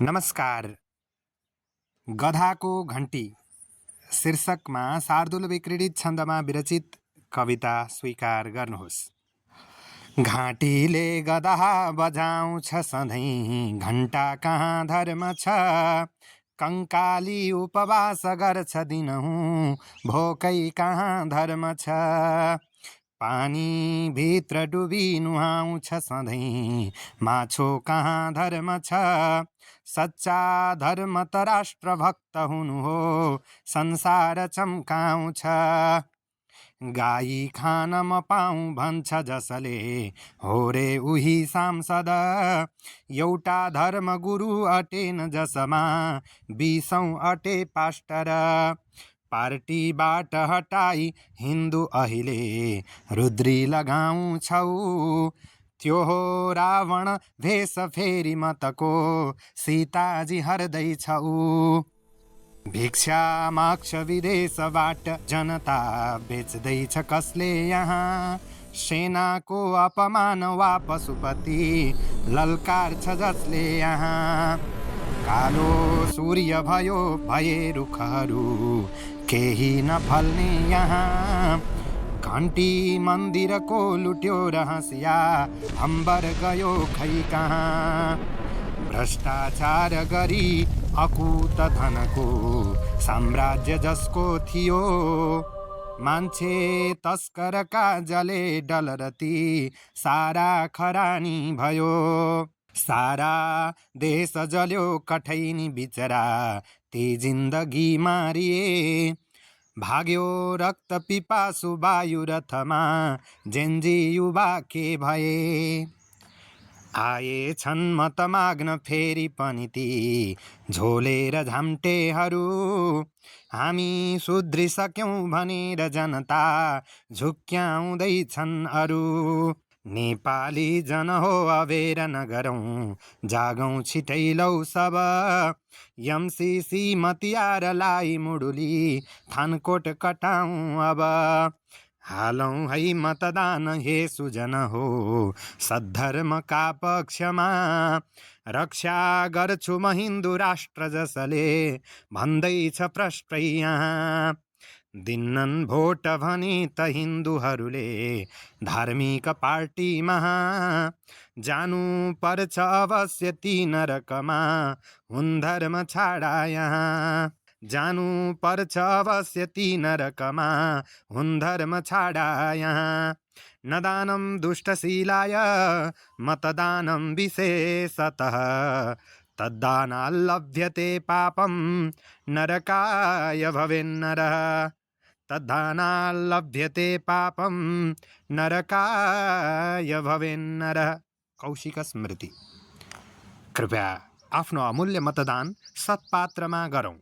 नमस्कार। गधाको घन्टी शीर्षकमा शार्दूल विक्रीडित छन्दमा विरचित कविता स्वीकार गर्नुहोस्। घाँटीले गधा बजाउँछ सधैँ, घण्टा कहाँ धर्म छ। कङ्काली उपवास गर्छ दिनहुँ, भोकै कहाँ धर्म छ। पानी भित्र डुबी नुहाउँछ सधैँ, माछो कहाँ धर्म छ। सच्चा धर्म त राष्ट्रभक्त हुनु हो, संसार चम्काउँछ। गाई खान म पाऊँ भन्छ जसले, हो रे उही सांसद। एउटा धर्म गुरु अटेन जसमा 20औं अटे पास्टर। पार्टीबाट हटाई हिन्दू अहिले रुद्री लगाउँछौ। त्यो हो रावण भेष फेरि मतको सीताजी हर्दैछौ। भिक्षा माग्छ विदेशबाट जनता, बेच्दैछ कसले यहाँ। सेनाको अपमान वा पशुपति, ललकार्छ जसले यहाँ। कालो सूर्य भयो भए रुखहरू, केही नफल्ने यहाँ। घन्टी मन्दिरको लुट्यो रहस्या, अम्बर गयो खै कहाँ। भ्रष्टाचार गरी अकुत धनको साम्राज्य जसको थियो। मान्छे तस्करका जले डलरती, सारा खरानी भयो। सारा देश जल्यो कठैनी बिचरा, ती जिन्दगी मारिए। भाग्यो रक्त पिपासु वायु रथमा, जेन्जी युवा के भए। आएछन् मत माग्न फेरि पनि ती झोलेर झाम्टेहरू। हामी सुध्रिसक्यौं भनेर जनता झुक्क्याउँदैछन् अरू। नेपाली जन हो अबेर नगरौँ, जागौँ छिटै लौ सब। एमसीसी मतियारलाई मुडुली, थानकोट कटाउँ अब। हालौँ है मतदान हे सुजन हो, सद्धर्मका पक्षमा। रक्षा गर्छु म हिन्दू राष्ट्र जसले, भन्दैछ प्रष्टै यहाँ। दिन्नन् भोट भने त हिन्दूहरूले धार्मिक पार्टीमा। जानु पर्छ अवश्य ती नरकमा, हुन् धर्म छाडा यहाँ। जानु पर्छ अवश्य ती नरकमा, हुन् धर्म छाडा यहाँ। नदानं दुष्टशीलाय, मतदानं विशेषतः। तद्दानाल्लभ्यते पापं, नरकाय भवेन्नरः। तद्दानाल्लभ्यते पापं, नरकाय भवेन्नरः। कौशिक स्मृति। कृपया आफ्नो अमूल्य मतदान सत्पात्रमा गरौँ।